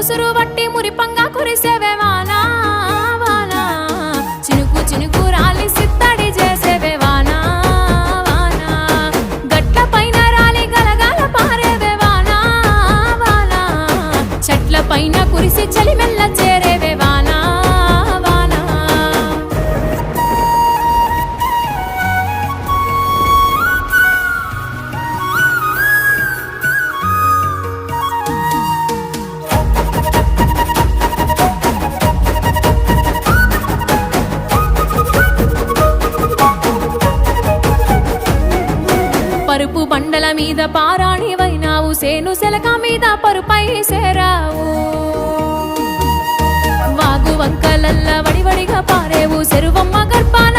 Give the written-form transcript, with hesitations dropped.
ముసురు వట్టి మురిపంగా కురిసేవే వానా వానా చినుకు చినుకు రాలి సిత్తడి చేసేవే వానా వానా గట్ల పైన రాలి గలగాల పారేవే వానా వానా చెట్ల పైన కురిసి చలి మెల్ల చేరేవే వానా వానా పరుపు బండల మీద పారాణివైనావు సేను సెలక మీద పరుపై సేరావు వాగు వంకలల్ల వడివడిగా పారేవు చెరువమ్మ గర్భాన